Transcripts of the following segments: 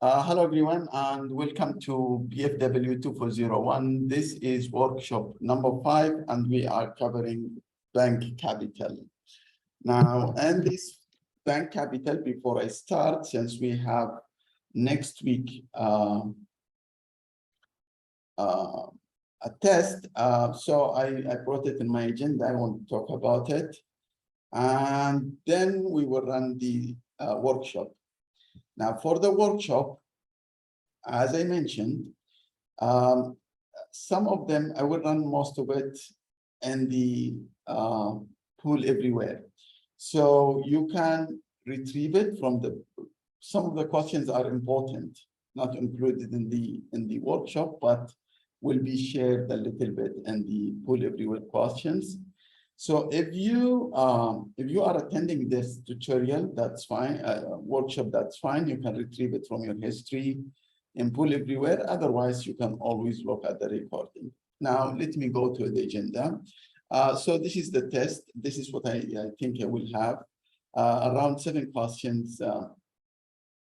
Hello, everyone, and welcome to BFW 2401. This is workshop number 5, and we are covering bank capital. Now, and this bank capital, before I start, since we have next week a test, so I brought it in my agenda. I want to talk about it, and then we will run the workshop. Now, for the workshop, as I mentioned, some of them, I will run most of it in the pool everywhere. So you can retrieve it from some of the questions are important, not included in the workshop, but will be shared a little bit in the pool everywhere questions. So if you are attending this tutorial, that's fine, workshop, that's fine. You can retrieve it from your history and pool everywhere. Otherwise, you can always look at the recording. Now, let me go to the agenda. So this is the test. This is what I think I will have. Around 7 questions,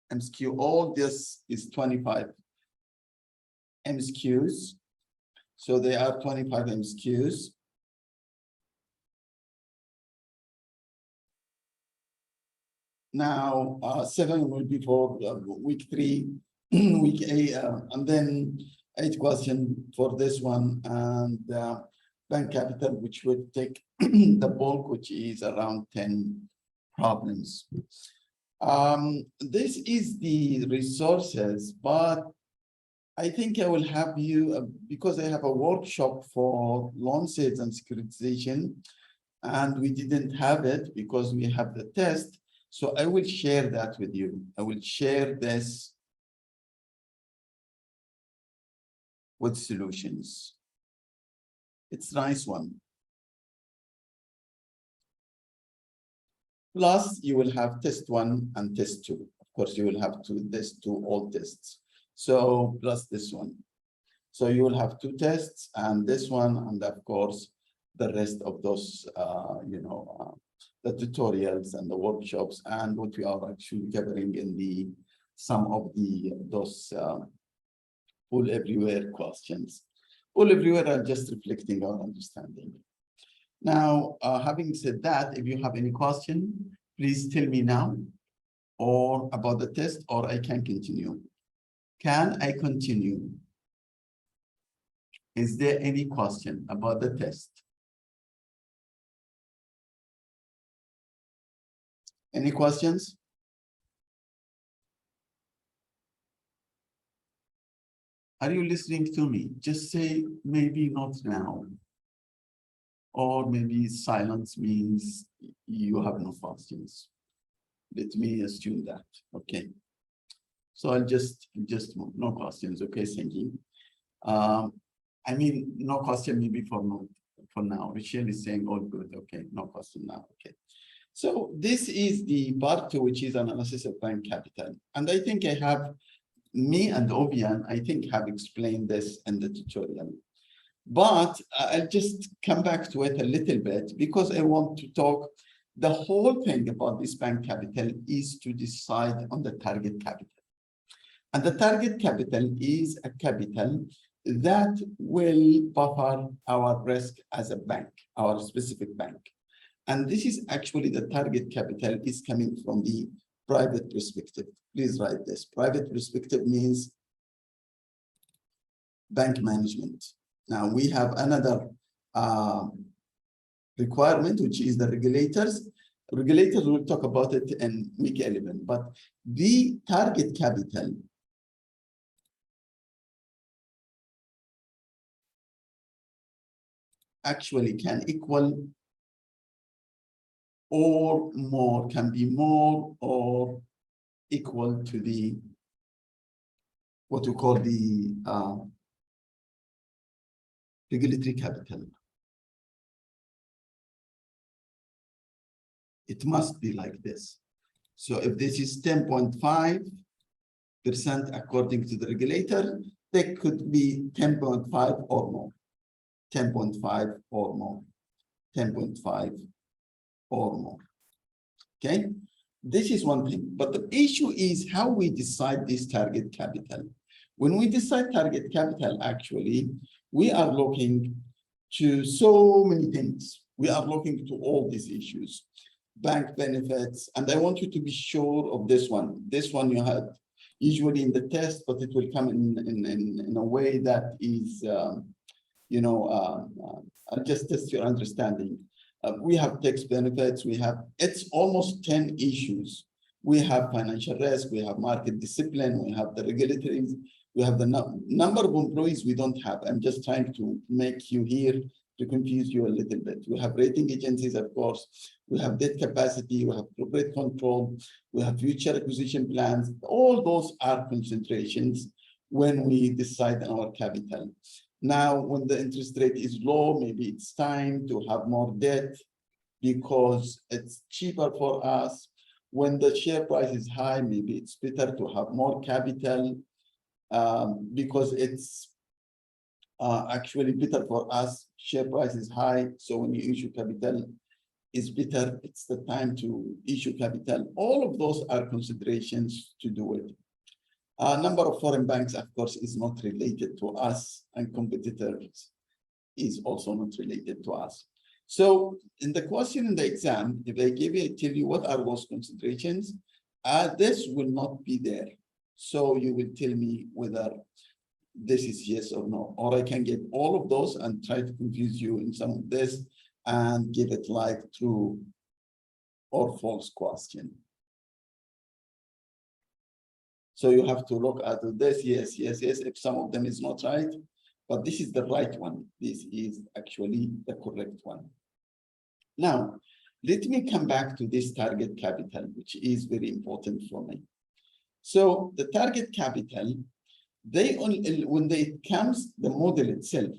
MSQ. All this is 25 MSQs. So there are 25 MSQs. Now, 7 will be for week 3, week 8, and then 8 questions for this one, and bank capital, which would take the bulk, which is around 10 problems. This is the resources, but I think I will have you, because I have a workshop for loan sales and securitization, and we didn't have it because we have the test. So I will share that with you. I will share this with solutions. It's a nice one. Plus, you will have test 1 and test 2. Of course, you will have to test 2 all tests. So plus this one. So you will have 2 tests and this one, and of course, the rest of those, the tutorials and the workshops and what we are actually covering in some of those pool everywhere questions. Pool everywhere are just reflecting our understanding. Now, having said that, if you have any question, please tell me now, or about the test, or I can continue. Can I continue? Is there any question about the test? Any questions? Are you listening to me? Just say maybe not now. Or maybe silence means you have no questions. Let me assume that. Okay. So I'll just move. No questions. Okay, thank you. I mean, no question maybe for now. Michelle is saying all good. Okay, no question now. Okay. So this is the part 2, which is analysis of bank capital. And I think I have, me and Obian, I think have explained this in the tutorial. But I'll just come back to it a little bit because I want to talk, the whole thing about this bank capital is to decide on the target capital. And the target capital is a capital that will buffer our risk as a bank, our specific bank. And this is actually the target capital is coming from the private perspective. Please write this. Private perspective means bank management. Now we have another requirement, which is the regulators. Regulators will talk about it in week 11, but the target capital actually can equal or more, can be more or equal to the, what we call the regulatory capital. It must be like this. So if this is 10.5% according to the regulator, there could be 10.5 or more, 10.5 or more, 10.5 or more. Okay. This is one thing, but the issue is how we decide this target capital. When we decide target capital, actually, we are looking to so many things. We are looking to all these issues, bank benefits, and I want you to be sure of this one. This one you had usually in the test, but it will come in a way that is, I'll just test your understanding. We have tax benefits, it's almost 10 issues. We have financial risk, we have market discipline, we have the regulatory, we have the number of employees we don't have. I'm just trying to make you here to confuse you a little bit. We have rating agencies, of course, we have debt capacity, we have corporate control, we have future acquisition plans. All those are concentrations when we decide on our capital. Now, when the interest rate is low, maybe it's time to have more debt because it's cheaper for us. When the share price is high, maybe it's better to have more capital because it's actually better for us. Share price is high, so when you issue capital, it's better. It's the time to issue capital. All of those are considerations to do it. Number of foreign banks, of course, is not related to us, and competitors is also not related to us. So in the question in the exam, if I tell you what are those considerations, this will not be there. So you will tell me whether this is yes or no, or I can get all of those and try to confuse you in some of this and give it like true or false question. So you have to look at this, yes, yes, yes, if some of them is not right, but this is the right one. This is actually the correct one. Now, let me come back to this target capital, which is very important for me. So the target capital, when it comes, the model itself,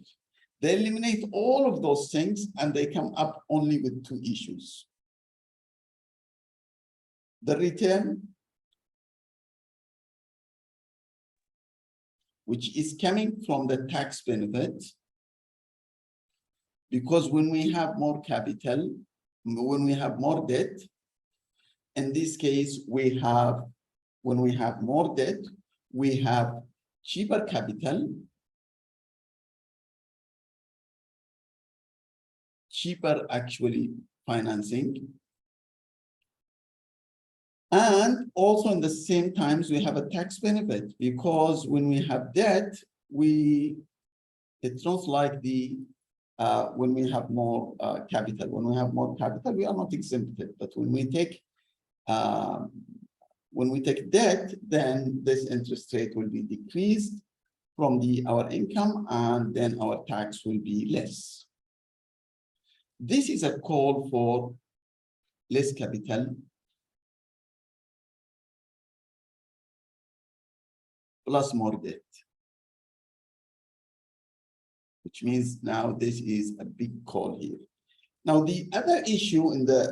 they eliminate all of those things and they come up only with two issues. The return, which is coming from the tax benefit, because when we have more capital, when we have more debt, in this case, when we have more debt, we have cheaper capital, cheaper actually financing, and also in the same times we have a tax benefit, because when we have debt, it's not like when we have more capital. When we have more capital, we are not exempted, but when we take debt, then this interest rate will be decreased from our income, and then our tax will be less. This is a call for less capital plus more debt, which means now this is a big call here. Now the other issue in the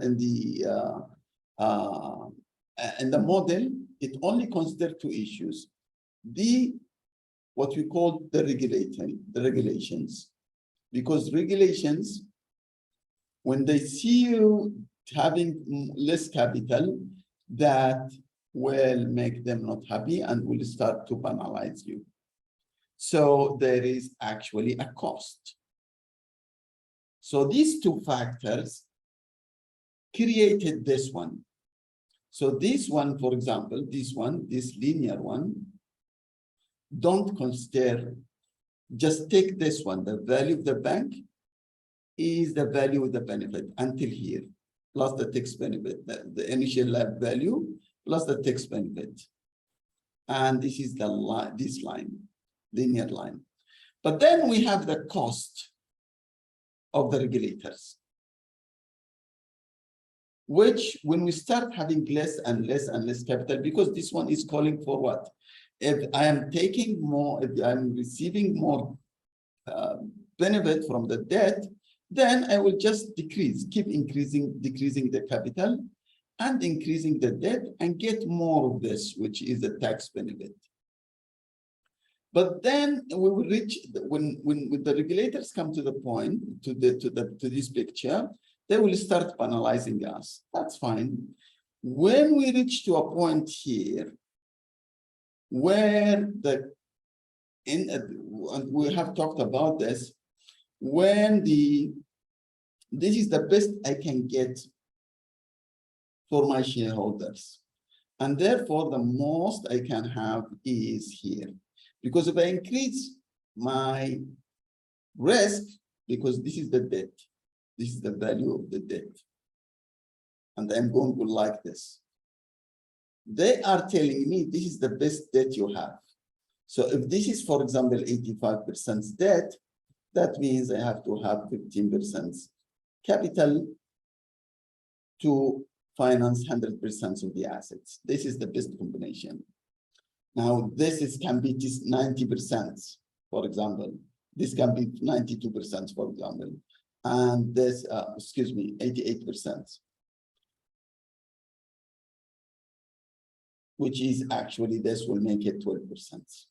model, it only considers two issues: what we call the regulations, because regulations, when they see you having less capital, that will make them not happy and will start to penalize you. So there is actually a cost. So these two factors created this one. So this one, for example, this linear one, don't consider, just take this one, the value of the bank is the value of the benefit until here, plus the tax benefit, the initial value, plus the tax benefit. And this is this line, linear line. But then we have the cost of the regulators, which when we start having less and less and less capital, because this one is calling for what? If I am taking more, if I'm receiving more benefit from the debt, then I will just keep decreasing the capital and increasing the debt and get more of this, which is the tax benefit. But then we will reach, when the regulators come to the point, to this picture, they will start penalizing us. That's fine. When we reach to a point here where and we have talked about this, when this is the best I can get for my shareholders. And therefore, the most I can have is here. Because if I increase my risk, because this is the debt, this is the value of the debt, and I'm going to like this. They are telling me this is the best debt you have. So if this is, for example, 85% debt, that means I have to have 15% capital to finance 100% of the assets. This is the best combination. Now, this can be just 90%, for example. This can be 92%, for example. And this, 88%. Which is actually, this will make it 12%.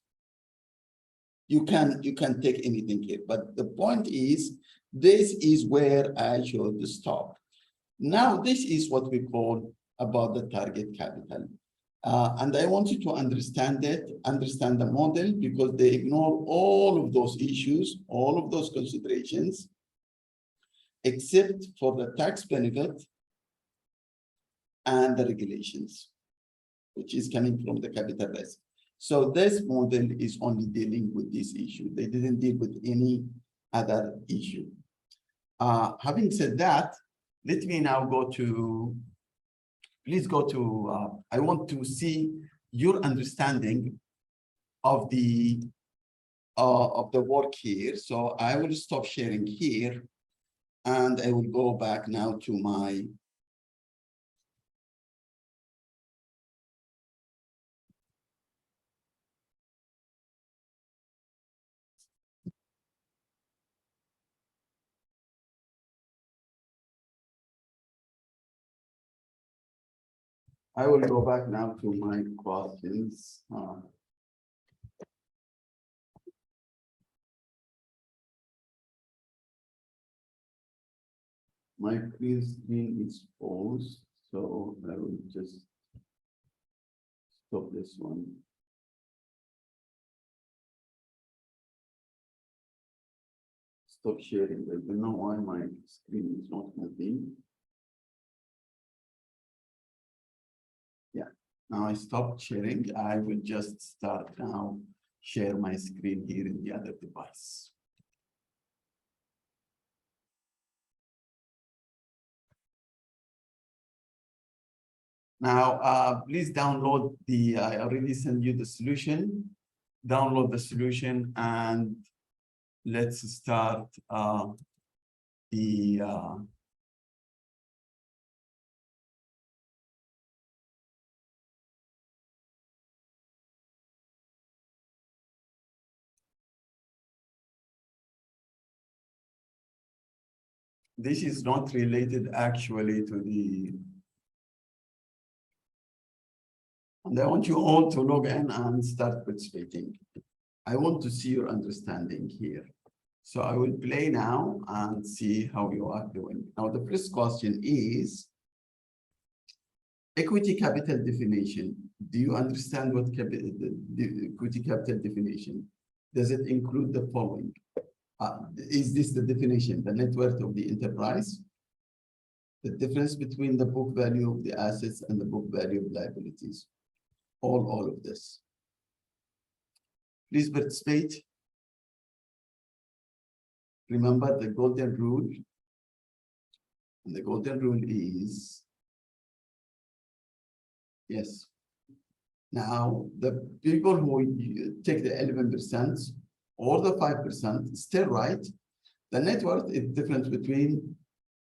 You can take anything here, but the point is, this is where I should stop. Now, this is what we call about the target capital. And I want you to understand it, understand the model, because they ignore all of those issues, all of those considerations, except for the tax benefit and the regulations, which is coming from the capital risk. So this model is only dealing with this issue. They didn't deal with any other issue. Having said that, let me now go to, please go to, I want to see your understanding of the work here. So I will stop sharing here and I will go back now to my I will go back now to my questions. My clear screen is paused, so I will just stop this one. Stop sharing. I don't know why my screen is not moving. Yeah, now I stopped sharing. I will just start now, share my screen here in the other device. Now, please download I already sent you the solution. Download the solution and let's start this is not related actually to and I want you all to log in and start participating. I want to see your understanding here. So I will play now and see how you are doing. Now, the first question is equity capital definition. Do you understand what the equity capital definition? Does it include the following? Is this the definition, the net worth of the enterprise? The difference between the book value of the assets and the book value of liabilities? All of this. Please participate. Remember the golden rule. And the golden rule is, yes. Now, the people who take the 11% or the 5% still right. The net worth is difference between,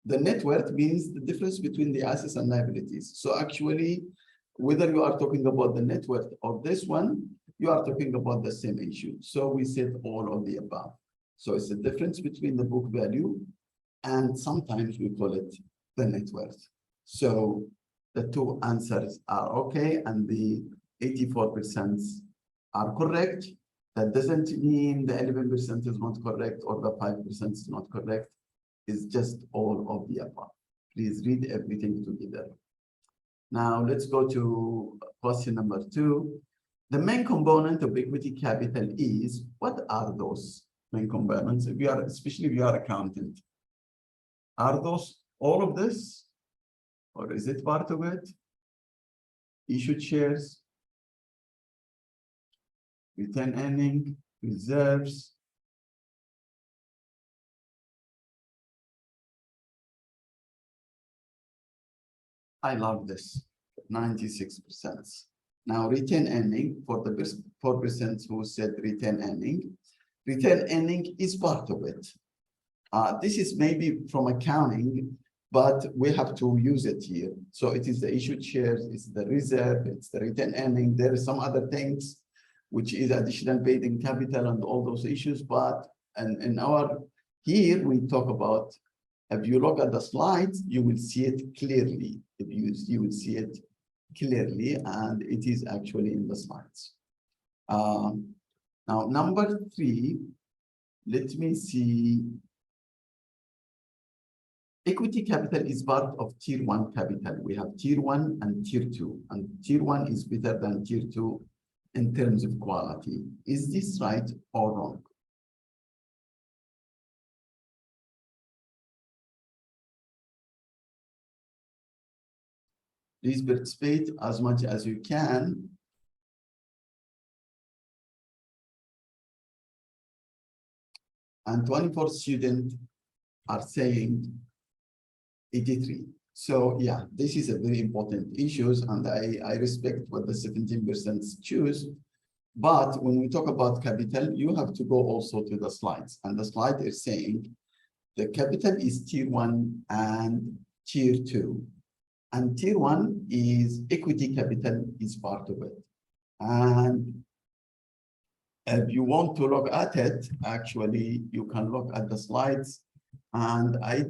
the net worth means the difference between the assets and liabilities. So actually, whether you are talking about the net worth or this one, you are talking about the same issue. So we said all of the above. So it's the difference between the book value and sometimes we call it the net worth. So the two answers are okay and the 84% are correct. That doesn't mean the 11% is not correct or the 5% is not correct. It's just all of the above. Please read everything together. Now let's go to question number 2. The main component of equity capital is, what are those main components? If you are, especially if you are accountant, are those all of this, or is it part of it? Issued shares, retained earning, reserves. I love this, 96%. Now, retained earning, for the 4% who said retained earning is part of it. This is maybe from accounting, but we have to use it here. So it is the issued shares, it's the reserve, it's the retained earning. There are some other things, which is additional paid-in capital and all those issues. But in our, here we talk about, if you look at the slides, you will see it clearly. If you will see it clearly, and it is actually in the slides. Now, number 3, let me see. Equity capital is part of tier 1 capital. We have tier 1 and tier 2, and tier 1 is better than tier 2 in terms of quality. Is this right or wrong? Please participate as much as you can. And 24 students are saying 83. So yeah, this is a very important issue, and I respect what the 17% choose. But when we talk about capital, you have to go also to the slides. And the slide is saying the capital is tier 1 and tier 2. And tier 1 is equity capital is part of it. And if you want to look at it, actually, you can look at the slides. And I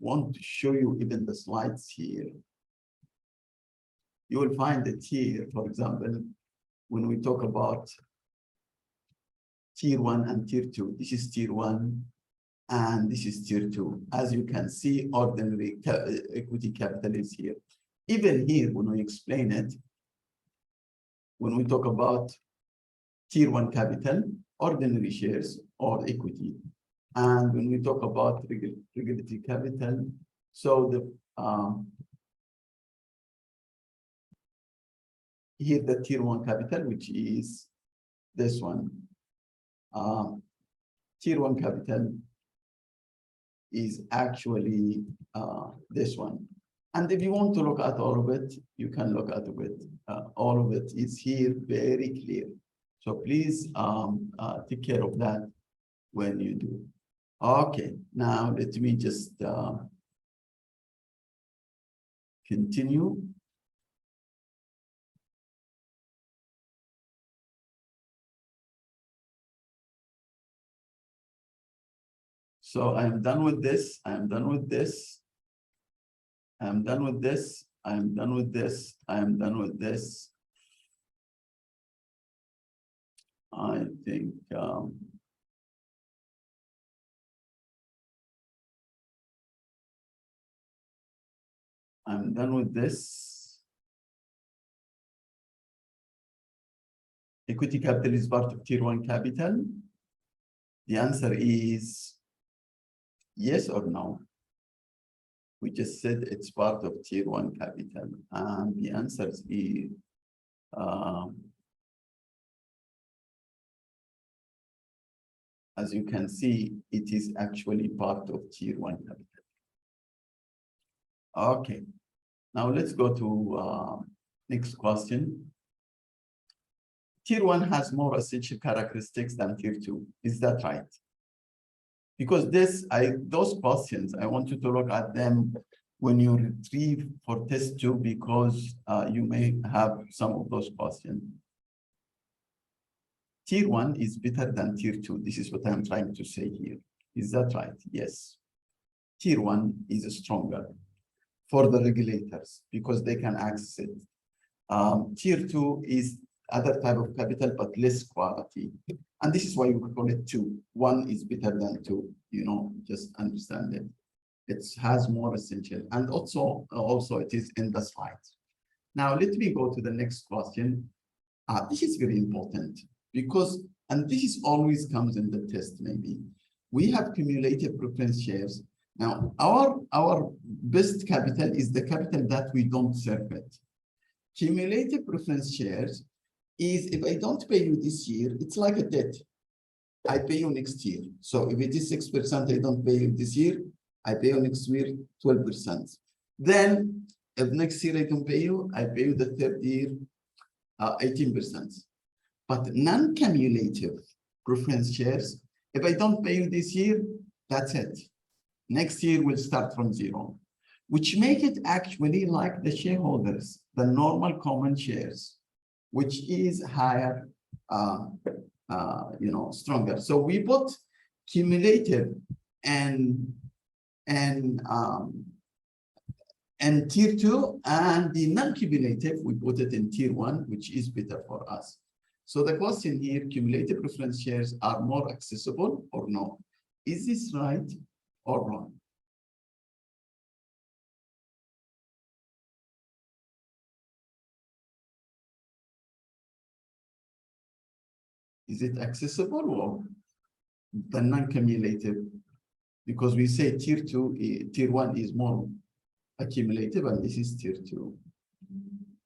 want to show you even the slides here. You will find it here, for example, when we talk about tier 1 and tier 2. This is tier 1 and this is tier 2. As you can see, ordinary equity capital is here. Even here, when we explain it, when we talk about tier 1 capital, ordinary shares or equity. And when we talk about regulatory capital, so the here the tier 1 capital, which is this one. Tier 1 capital is actually this one. And if you want to look at all of it, you can look at it. All of it is here very clear. So please take care of that when you do. Okay, now let me just continue. So I am done with this. I am done with this. I am done with this. I am done with this. I am done with this. I think I'm done with this. Equity capital is part of tier 1 capital. The answer is yes or no. We just said it's part of tier 1 capital, and the answer is as you can see, it is actually part of tier 1 capital. Okay, now let's go to next question. Tier 1 has more essential characteristics than tier 2. Is that right? Because those questions, I want you to look at them when you retrieve for test 2, because you may have some of those questions. Tier 1 is better than tier 2. This is what I'm trying to say here. Is that right? Yes. Tier 1 is stronger for the regulators because they can access it. Tier 2 is other type of capital, but less quality. And this is why we call it 2. 1 is better than 2, you know, just understand it. It has more essential. And also it is in the slides. Now, let me go to the next question. This is very important because, and this is always comes in the test maybe. We have cumulative preference shares. Now, our best capital is the capital that we don't circuit. Cumulative preference shares is if I don't pay you this year, it's like a debt. I pay you next year. So if it is 6%, I don't pay you this year, I pay you next year 12%. Then if next year I don't pay you, I pay you the third year 18%. But non-cumulative preference shares, if I don't pay you this year, that's it. Next year we'll start from zero, which make it actually like the shareholders, the normal common shares, which is higher, stronger. So we put cumulative and tier 2, and the non-cumulative, we put it in tier 1, which is better for us. So the question here, cumulative preference shares are more accessible or no? Is this right or wrong? Is it accessible or the non-cumulative? Because we say tier 2, tier 1 is more accumulative, and this is tier 2.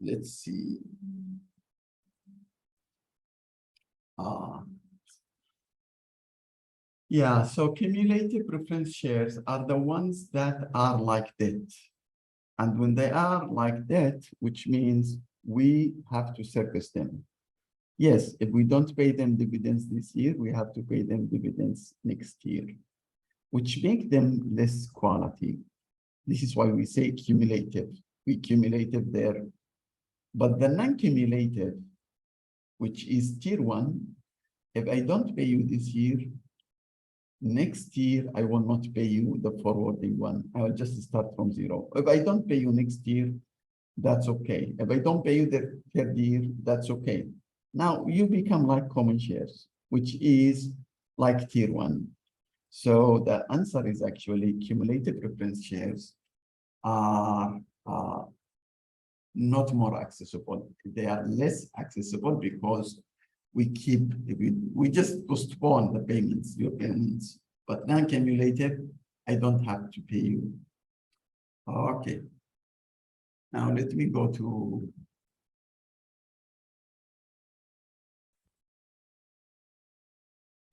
Let's see. Yeah, so cumulative preference shares are the ones that are like debt. And when they are like debt, which means we have to service them. Yes, if we don't pay them dividends this year, we have to pay them dividends next year, which make them less quality. This is why we say cumulative. We cumulative there. But the non-cumulative, which is tier 1, if I don't pay you this year, next year I will not pay you the forwarding one. I will just start from zero. If I don't pay you next year, that's okay. If I don't pay you the third year, that's okay. Now you become like common shares, which is like tier 1. So the answer is actually cumulative preference shares are not more accessible. They are less accessible because we just postpone the payments, your payments. But non-cumulative, I don't have to pay you. Okay. Now let me go to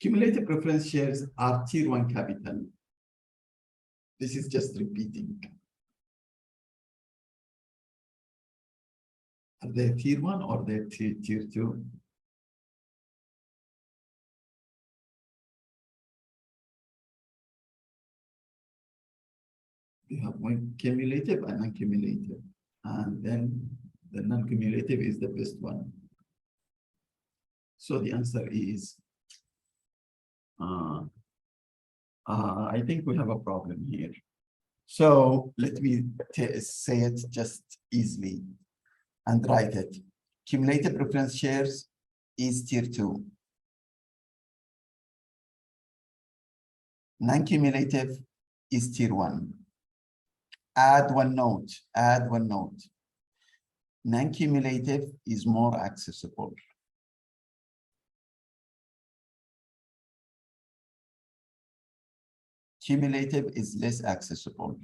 cumulative preference shares are tier 1 capital. This is just repeating. Are they tier 1 or they're tier 2? You have one cumulative and non-cumulative. And then the non-cumulative is the best one. So the answer is, I think we have a problem here. So let me say it just easily and write it. Cumulative preference shares is tier 2. Non-cumulative is tier 1. Add one note. Non-cumulative is more accessible. Cumulative is less accessible.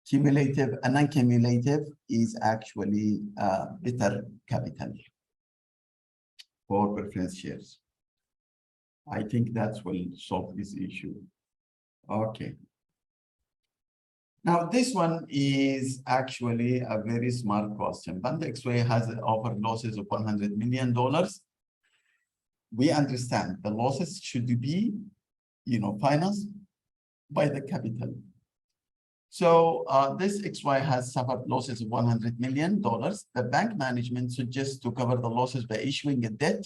Cumulative and non-cumulative is actually better capital for preference shares. I think that will solve this issue. Okay. Now, this one is actually a very smart question. Bank XY has offered losses of $100 million. We understand the losses should be, financed by the capital. So this XY has suffered losses of $100 million. The bank management suggests to cover the losses by issuing a debt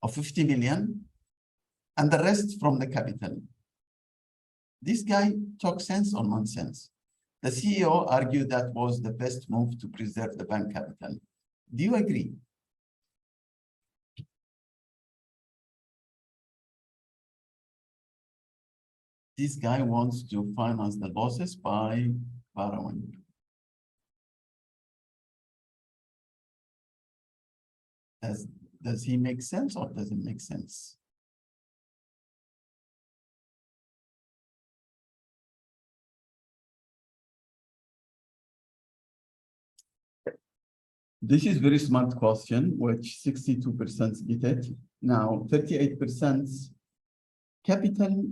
of $50 million and the rest from the capital. This guy talks sense or nonsense. The CEO argued that was the best move to preserve the bank capital. Do you agree? This guy wants to finance the losses by borrowing. Does he make sense or doesn't make sense? This is very smart question, which 62% get it. Now, 38% capital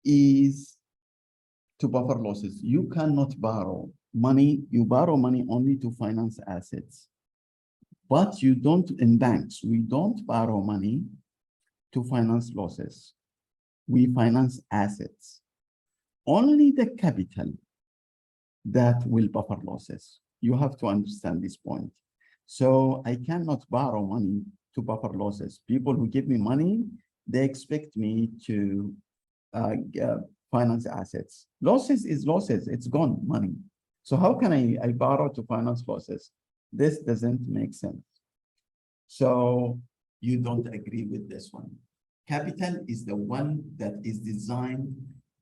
is to buffer losses. You cannot borrow money. You borrow money only to finance assets. But you don't, in banks, we don't borrow money to finance losses. We finance assets. Only the capital that will buffer losses. You have to understand this point. So I cannot borrow money to buffer losses. People who give me money, they expect me to finance assets. Losses is losses, it's gone, money. So how can I borrow to finance losses? This doesn't make sense. So you don't agree with this one. Capital is the one that is designed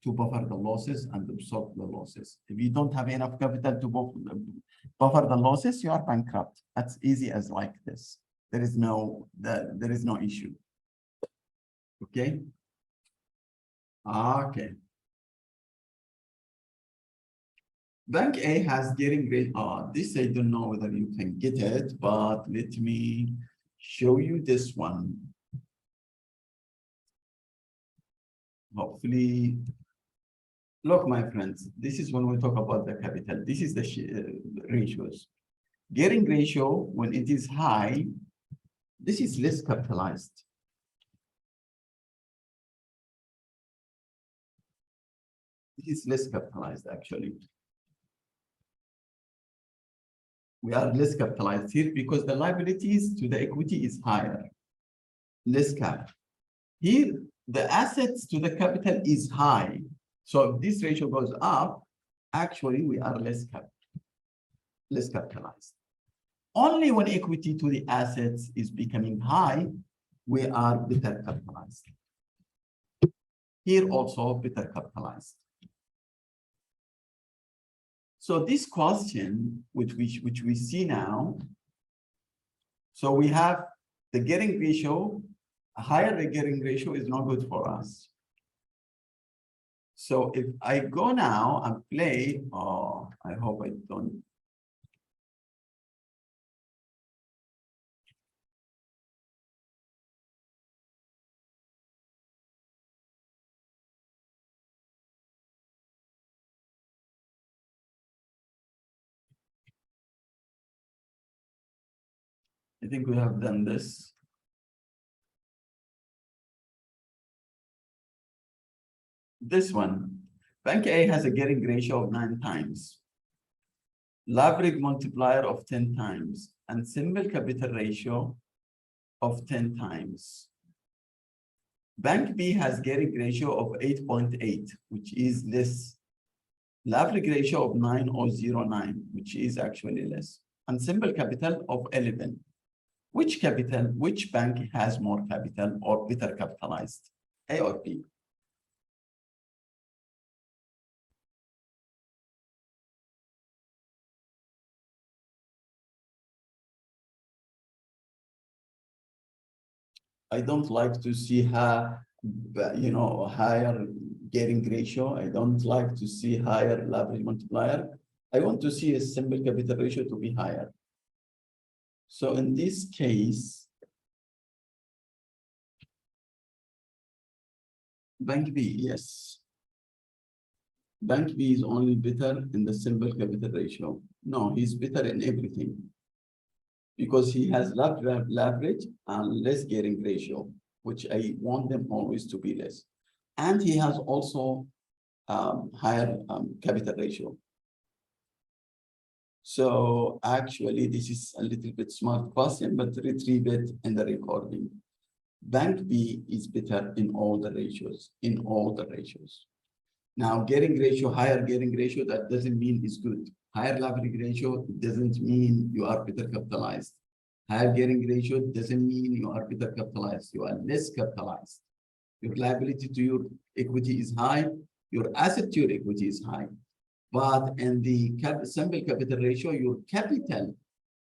to buffer the losses and absorb the losses. If you don't have enough capital to buffer the losses, you are bankrupt. That's easy as like this. There is no issue. Okay. Okay. Bank A has getting great. This I don't know whether you can get it, but let me show you this one. Hopefully, look, my friends, this is when we talk about the capital. This is the ratios. Gearing ratio, when it is high, this is less capitalized. This is less capitalized, actually. We are less capitalized here because the liabilities to the equity is higher, less cap. Here, the assets to the capital is high. So if this ratio goes up, actually we are less capitalized. Only when equity to the assets is becoming high, we are better capitalized. Here also better capitalized. So this question, which we see now, so we have the gearing ratio, a higher gearing ratio is not good for us. So if I go now and play, I hope I don't. I think we have done this. This one, Bank A has a gearing ratio of 9 times, leverage multiplier of 10 times, and simple capital ratio of 10 times. Bank B has gearing ratio of 8.8, which is less. Leverage ratio of 9.09, which is actually less. And simple capital of 11. Which bank has more capital or better capitalized, A or B? I don't like to see higher gearing ratio. I don't like to see higher leverage multiplier. I want to see a simple capital ratio to be higher. So in this case, Bank B, yes. Bank B is only better in the simple capital ratio. No, he's better in everything because he has leverage and less gearing ratio, which I want them always to be less. And he has also higher capital ratio. So actually, this is a little bit smart question, but retrieve it in the recording. Bank B is better in all the ratios, Now, gearing ratio, higher gearing ratio, that doesn't mean it's good. Higher leverage ratio doesn't mean you are better capitalized. Higher gearing ratio doesn't mean you are better capitalized. You are less capitalized. Your liability to your equity is high. Your asset to your equity is high. But in the simple capital ratio, your capital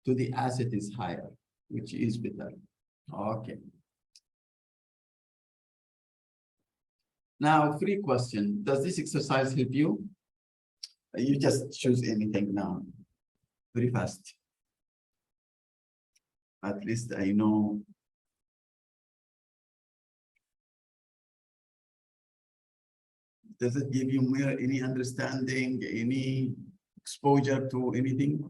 to the asset is higher. which is better. Okay. Now, free question. Does this exercise help you? You just choose anything now. Very fast. At least I know. Does it give you more any understanding, any exposure to anything?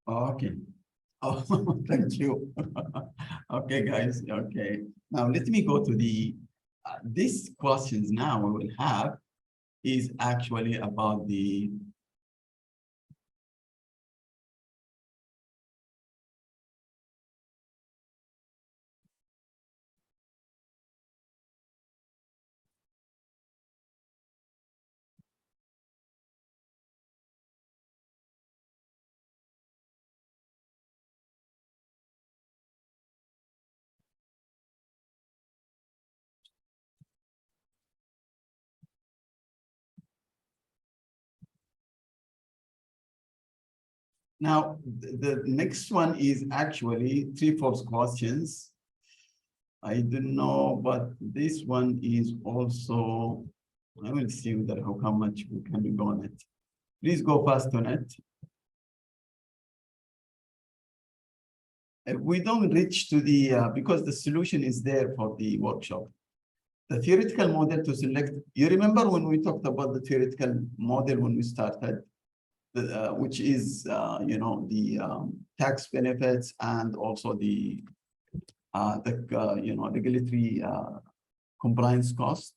Okay. Oh, thank you. Okay, guys. Okay. Now let me go to the these questions now we will have is actually about the now the next one is actually three false questions. I don't know, but this one is also, I will see that how much we can go on it. Please go fast on it. If we don't reach to the, because the solution is there for the workshop. The theoretical model to select, you remember when we talked about the theoretical model when we started, which is, the tax benefits and also the regulatory compliance cost.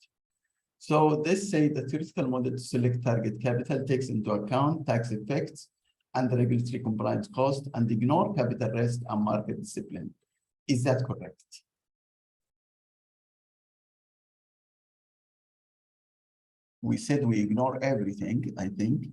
So this say the theoretical model to select target capital takes into account tax effects and the regulatory compliance cost and ignore capital risk and market discipline. Is that correct? We said we ignore everything, I think.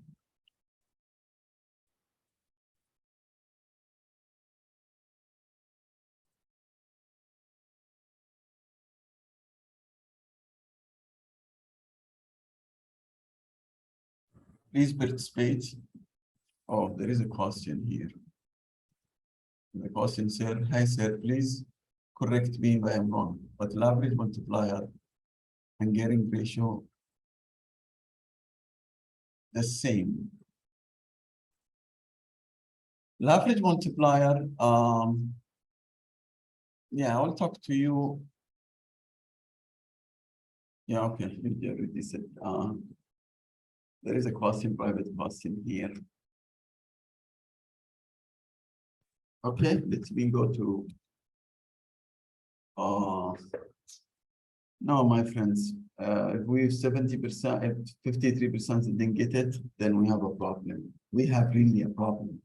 Please participate. Oh, there is a question here. The question, sir, hi, sir, please correct me if I am wrong, but leverage multiplier and gearing ratio the same. Leverage multiplier, yeah, I'll talk to you. Yeah, okay, you already said, there is a question, private question here. Okay, let me go to, no, my friends, if we have 70%, if 53% didn't get it, then we have a problem. We have really a problem.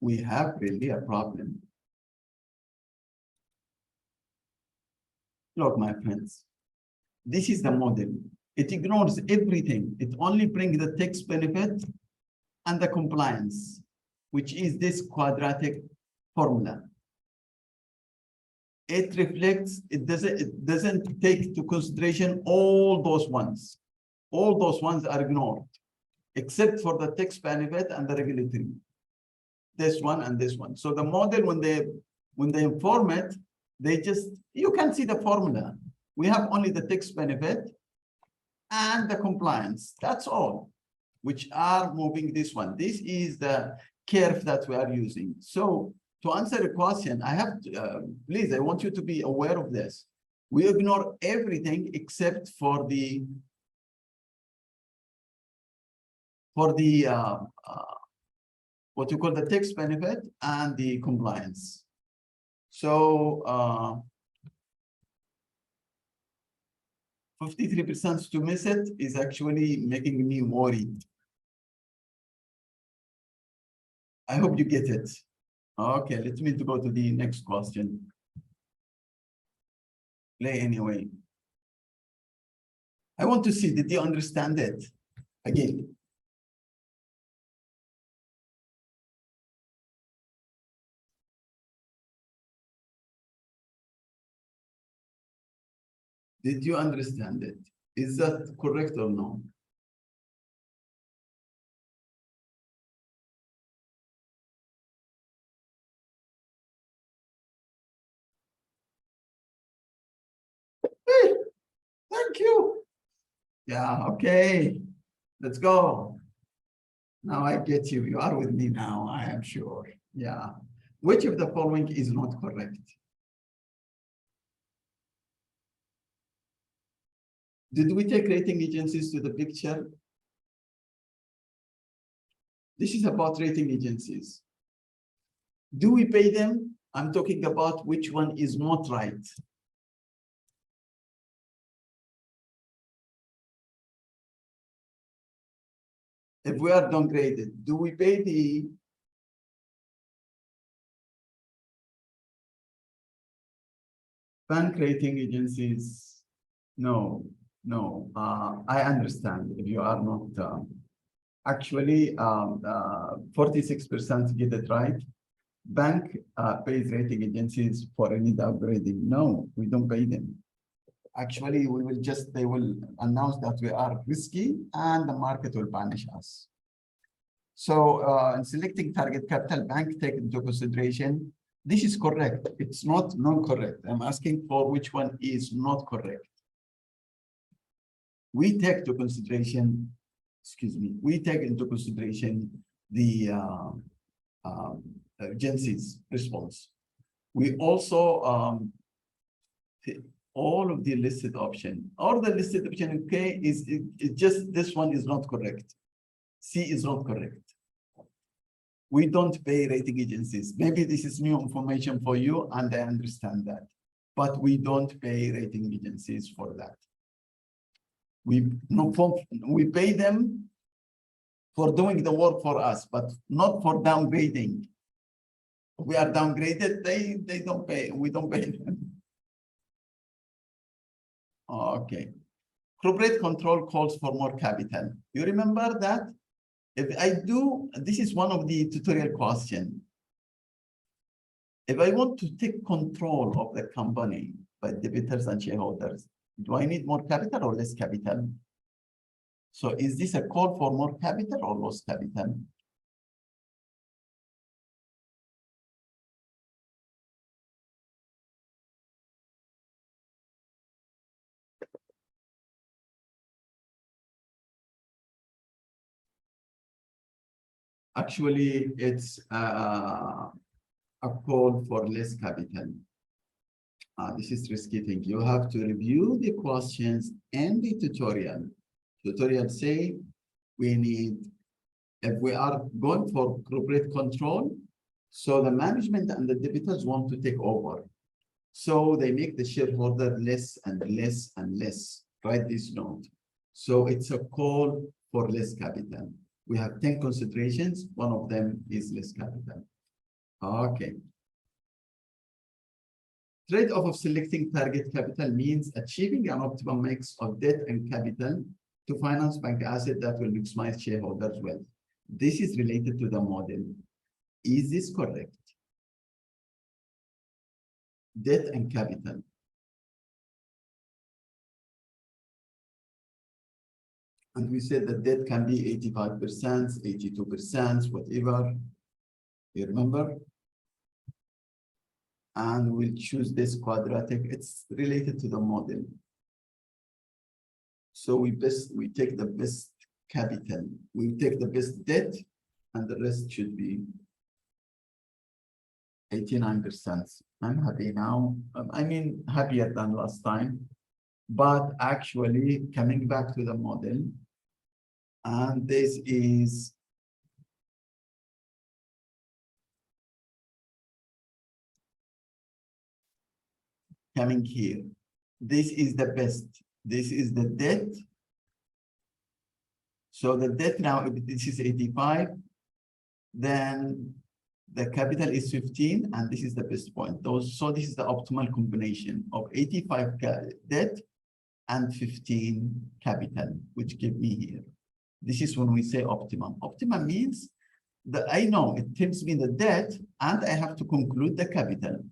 We have really a problem. Look, my friends, this is the model. It ignores everything. It only brings the tax benefit and the compliance, which is this quadratic formula. It reflects, it doesn't take into consideration all those ones. All those ones are ignored, except for the tax benefit and the regulatory. This one and this one. So the model, when they inform it, they just, you can see the formula. We have only the tax benefit and the compliance. That's all, which are moving this one. This is the curve that we are using. So to answer the question, I have to, please, I want you to be aware of this. We ignore everything except for the what you call the tax benefit and the compliance. So 53% to miss it is actually making me worried. I hope you get it. Okay, let me go to the next question. Play anyway. I want to see, did you understand it? Again. Did you understand it? Is that correct or no? Okay, thank you. Yeah, okay, let's go. Now I get you. You are with me now, I am sure. Yeah. Which of the following is not correct? Did we take rating agencies to the picture? This is about rating agencies. Do we pay them? I'm talking about which one is not right. If we are downgraded, do we pay the bank rating agencies? No, no. I understand if you are not actually 46% get it right. Bank pays rating agencies for any downgrading. No, we don't pay them. Actually, we will just, they will announce that we are risky and the market will punish us. So in selecting target capital, bank take into consideration, this is correct. It's not non-correct. I'm asking for which one is not correct. We take into consideration, excuse me, we take into consideration the agency's response. We also all of the listed option, or the listed option, okay, is just this one is not correct. C is not correct. We don't pay rating agencies. Maybe this is new information for you, and I understand that, but we don't pay rating agencies for that. We pay them for doing the work for us, but not for downgrading. We are downgraded, they don't pay, we don't pay them. Okay. Corporate control calls for more capital. You remember that? If I do, this is one of the tutorial questions. If I want to take control of the company by debtors and shareholders, do I need more capital or less capital? So is this a call for more capital or less capital? Actually, it's a call for less capital. This is risky thing. You have to review the questions and the tutorial. Tutorial say we need, if we are going for corporate control, so the management and the debtors want to take over. So they make the shareholder less and less and less. Write this note. So it's a call for less capital. We have 10 considerations. One of them is less capital. Okay. Trade-off of selecting target capital means achieving an optimal mix of debt and capital to finance bank asset that will maximize shareholders' wealth. This is related to the model. Is this correct? Debt and capital. And we said that debt can be 85%, 82%, whatever. You remember? And we'll choose this quadratic. It's related to the model. So we take the best capital. We take the best debt, and the rest should be 89%. I'm happy now. I mean, happier than last time. But actually, coming back to the model, and this is coming here. This is the best. This is the debt. So the debt now, if this is 85, then the capital is 15, and this is the best point. So this is the optimal combination of 85 debt and 15 capital, which give me here. This is when we say optimum. Optimum means that I know it tells me the debt, and I have to conclude the capital.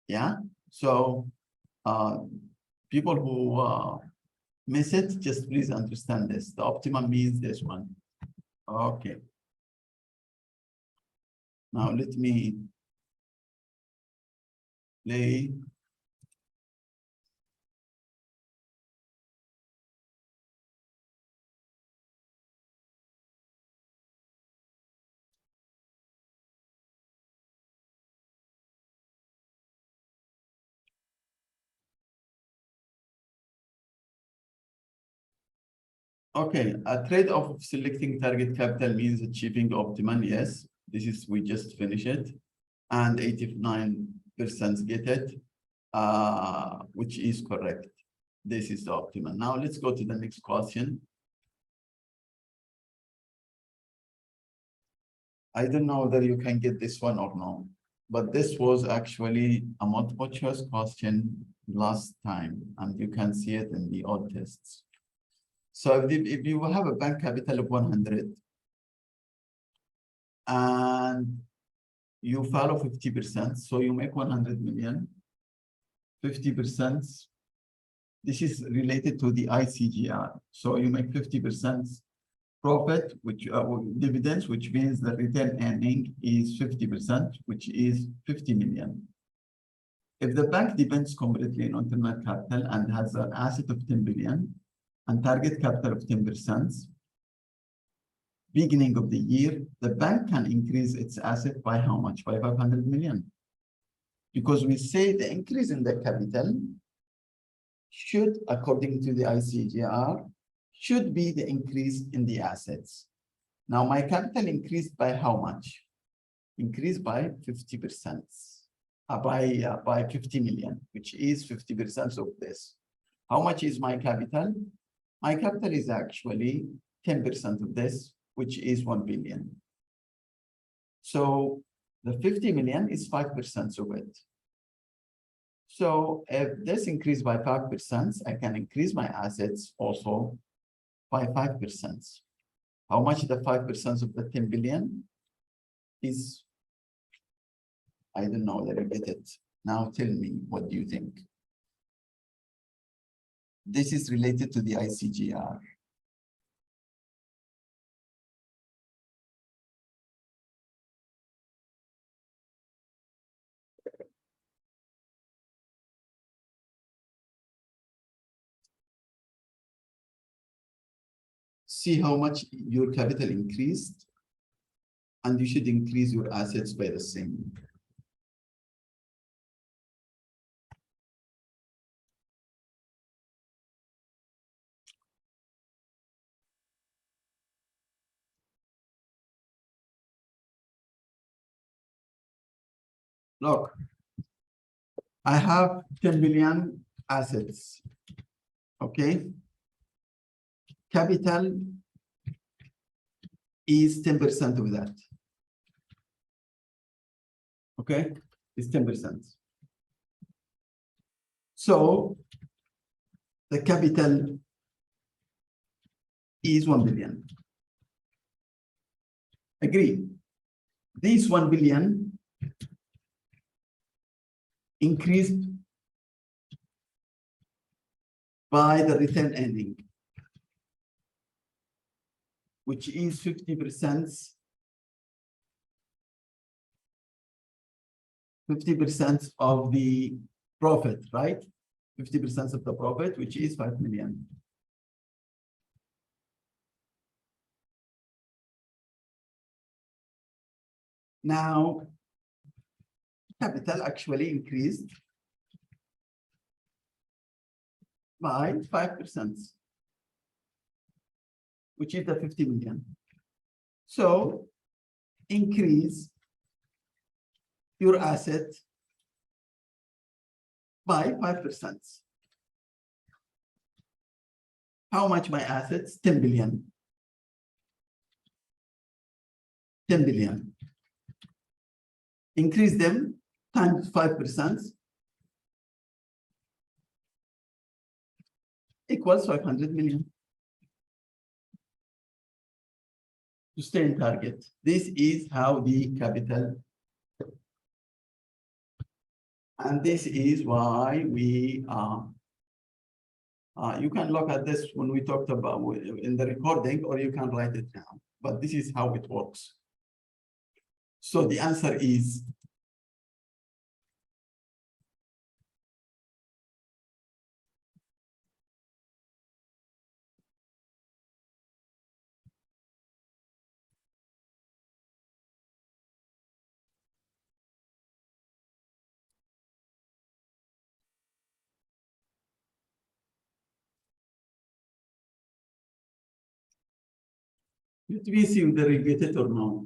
Yeah. So people who miss it, just please understand this. The optimum means this one. Okay. Now let me play Okay, a trade-off of selecting target capital means achieving optimum. Yes, this is, we just finished it. And 89% get it, which is correct. This is the optimum. Now let's go to the next question. I don't know whether you can get this one or no, but this was actually a multiple choice question last time, and you can see it in the odd tests. So if you have a bank capital of 100 and you follow 50%, so you make 100 million, 50%, this is related to the ICGR. So you make 50% profit, which dividends, which means the return earning is 50%, which is 50 million. If the bank depends completely on internal capital and has an asset of 10 billion and target capital of 10%, beginning of the year, the bank can increase its asset by how much? By 500 million. Because we say the increase in the capital should, according to the ICGR, should be the increase in the assets. Now, my capital increased by how much? Increased by 50%, by 50 million, which is 50% of this. How much is my capital? My capital is actually 10% of this, which is 1 billion. So the 50 million is 5% of it. So if this increased by 5%, I can increase my assets also by 5%. How much the 5% of the 10 billion is? I don't know that I get it. Now tell me, what do you think? This is related to the ICGR. See how much your capital increased, and you should increase your assets by the same. Look, I have 10 billion assets, okay? Capital is 10% of that, okay? It's 10%. So the capital is 1 billion. Agree. This 1 billion increased by the return earning, which is 50%, 50% of the profit, right? 50% of the profit, which is 5 million. Now, capital actually increased by 5%, which is the 50 million. So increase your asset by 5%. How much my assets? 10 billion. 10 billion. Increase them times 5% equals 500 million. To stay in target. This is how the capital, and this is why we you can look at this when we talked about in the recording, or you can write it down, but this is how it works. So the answer is Let me see whether you get it or no.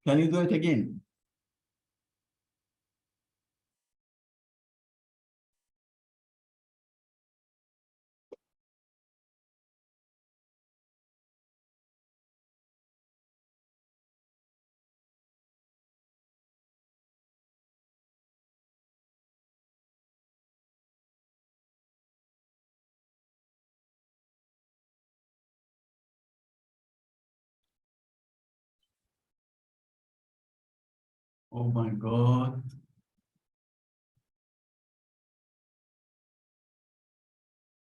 Can you do it again? Oh my God.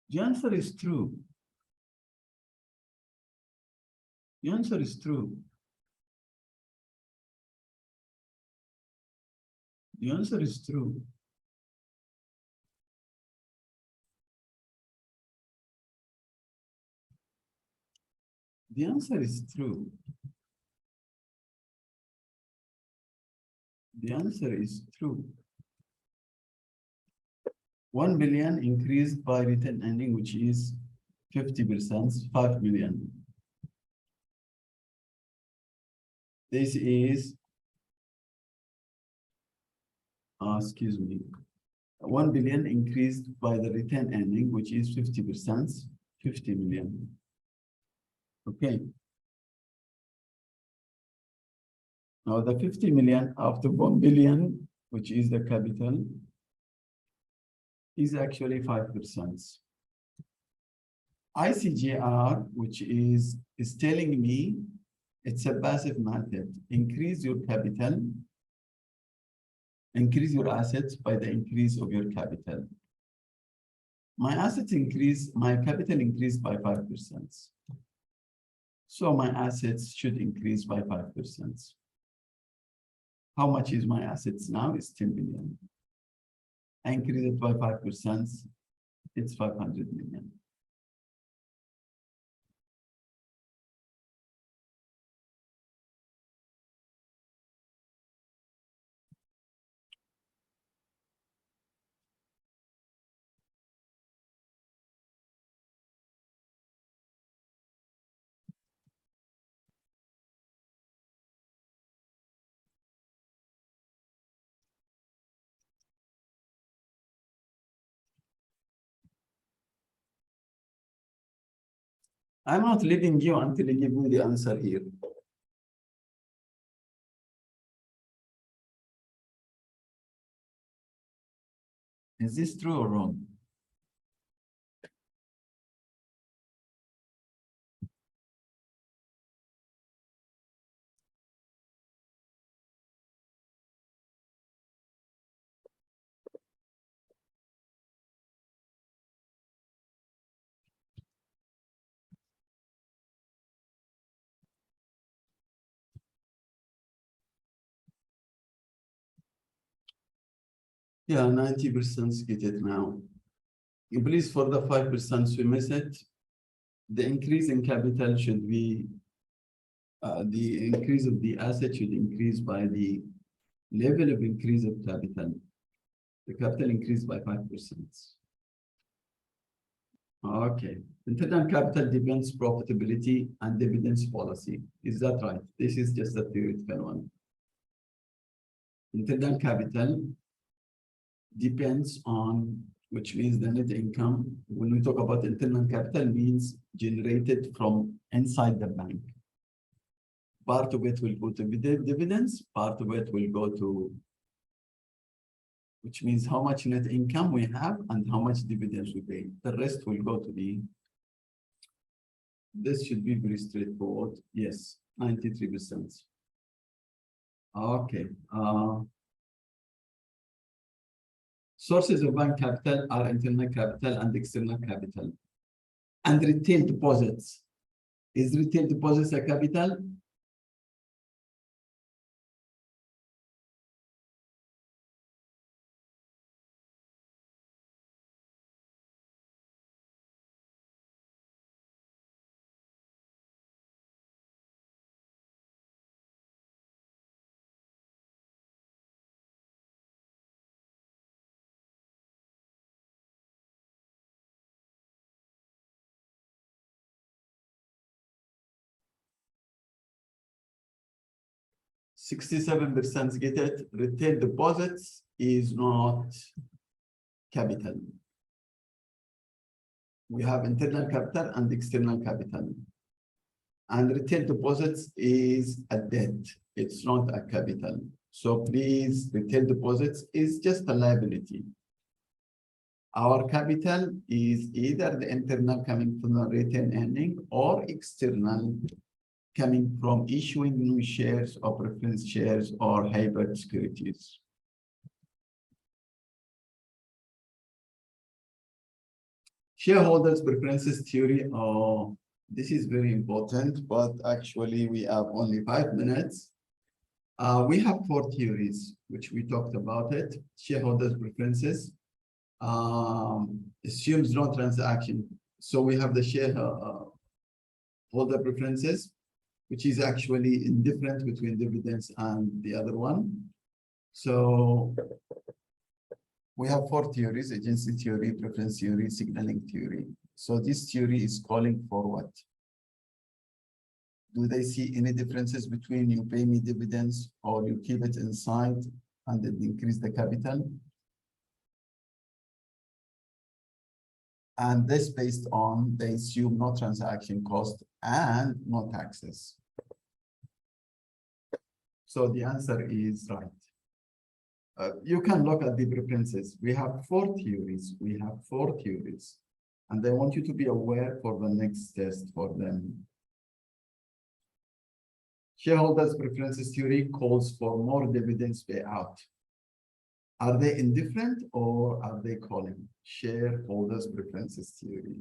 The answer is true. The answer is true. The answer is true. The answer is true. The answer is true. 1 billion increased by retained earning, which is 50%, 5 million. This is, excuse me, 1 billion increased by the retained earning, which is 50%, 50 million. Okay. Now the 50 million after 1 billion, which is the capital, is actually 5%. ICGR, which is telling me it's a passive method. Increase your capital, increase your assets by the increase of your capital. My assets increase, my capital increased by 5%. So my assets should increase by 5%. How much is my assets now? It's 10 million. I increase it by 5%, it's 500 million. I'm not leaving you until you give me the answer here. Is this true or wrong? Yeah, 90% get it now. Please, for the 5% we miss it, the increase in capital should be, the increase of the asset should increase by the level of increase of capital. The capital increased by 5%. Okay. Internal capital depends profitability and dividends policy. Is that right? This is just a theoretical one. Internal capital depends on, which means the net income. When we talk about internal capital, means generated from inside the bank. Part of it will go to dividends, part of it will go to, which means how much net income we have and how much dividends we pay. The rest will go to the, this should be very straightforward. Yes, 93%. Okay. Sources of bank capital are internal capital and external capital. And retail deposits. Is retail deposits a capital? 67% get it. Retail deposits is not capital. We have internal capital and external capital. And retail deposits is a debt. It's not a capital. So please, retail deposits is just a liability. Our capital is either the internal coming from the retained earning or external coming from issuing new shares or preference shares or hybrid securities. Shareholders preferences theory. Oh, this is very important, but actually we have only 5 minutes. We have 4 theories, which we talked about it. Shareholders preferences assumes no transaction. So we have the shareholder preferences, which is actually indifferent between dividends and the other one. So we have 4 theories: agency theory, preference theory, signaling theory. So this theory is calling for what? Do they see any differences between you pay me dividends or you keep it inside and then increase the capital? And this based on they assume no transaction cost and no taxes. So the answer is right. You can look at the preferences. We have 4 theories. And I want you to be aware for the next test for them. Shareholders preferences theory calls for more dividends payout. Are they indifferent or are they calling? Shareholders preferences theory.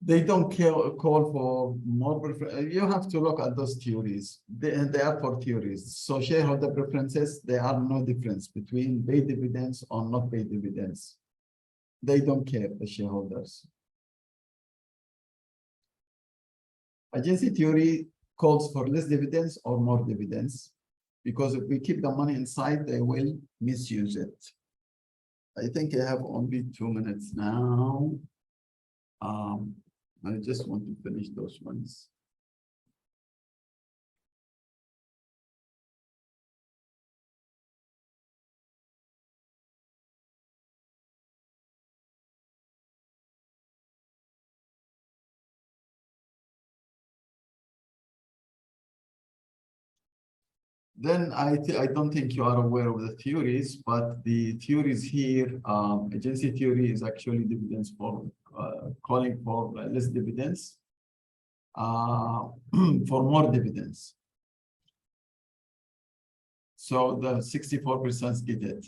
They don't call for more preference. You have to look at those theories. They are 4 theories. So shareholder preferences, there are no difference between paid dividends or not paid dividends. They don't care, the shareholders. Agency theory calls for less dividends or more dividends, because if we keep the money inside, they will misuse it. I think I have only 2 minutes now. I just want to finish those ones. Then I don't think you are aware of the theories, but the theories here, agency theory is actually dividends for calling for less dividends, for more dividends. So the 64% get it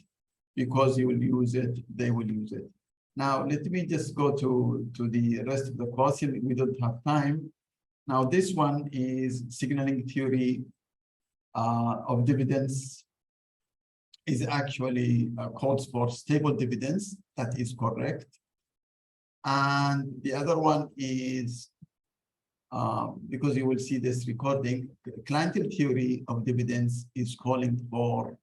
because you will use it, they will use it. Now let me just go to the rest of the question. We don't have time. Now this one is signaling theory of dividends is actually calls for stable dividends. That is correct. And the other one is, because you will see this recording, clientele theory of dividends is calling for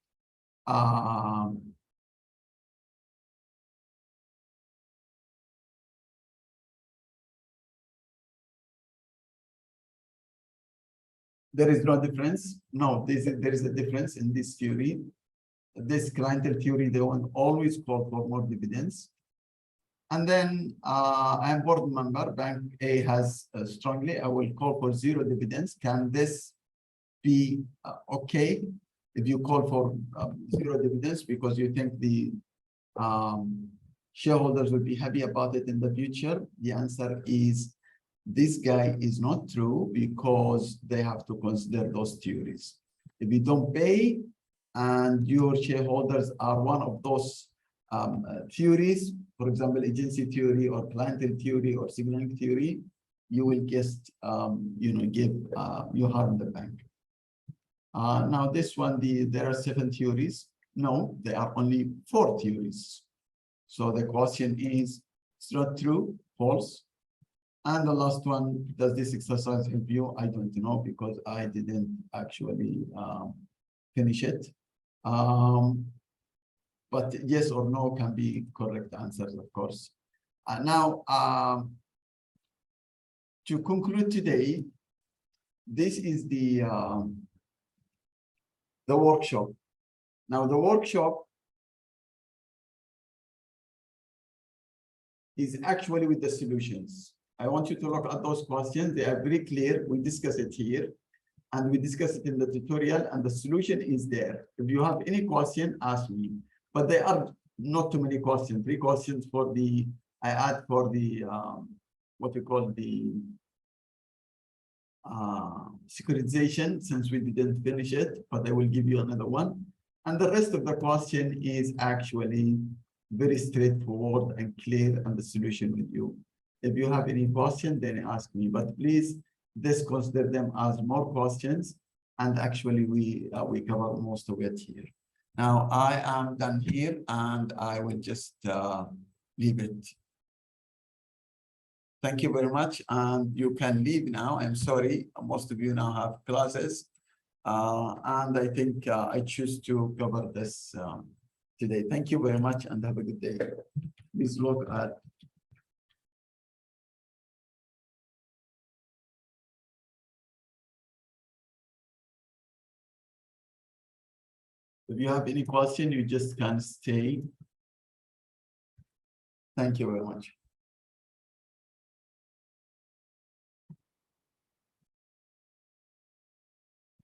there is no difference. No, there is a difference in this theory. This clientele theory, they will always call for more dividends. And then I'm board member, Bank A has strongly, I will call for 0 dividends. Can this be okay if you call for 0 dividends because you think the shareholders will be happy about it in the future? The answer is this guy is not true because they have to consider those theories. If you don't pay and your shareholders are one of those theories, for example, agency theory or clientele theory or signaling theory, you will just, you harm the bank. Now this one, there are 7 theories. No, there are only 4 theories. So the question is, it's not true, false. And the last one, does this exercise help you? I don't know because I didn't actually finish it. But yes or no can be correct answers, of course. Now, to conclude today, this is the workshop. Now, the workshop is actually with the solutions. I want you to look at those questions. They are very clear. We discuss it here, and we discuss it in the tutorial, and the solution is there. If you have any question, ask me. But there are not too many questions. 3 questions for the, I add for the, what we call the securitization, since we didn't finish it, but I will give you another one. And the rest of the question is actually very straightforward and clear, and the solution with you. If you have any question, then ask me, but please just consider them as more questions, and actually we cover most of it here. Now I am done here, and I will just leave it. Thank you very much, and you can leave now. I'm sorry, most of you now have classes, and I think I choose to cover this today. Thank you very much, and have a good day. Please look at. If you have any question, you just can stay. Thank you very much.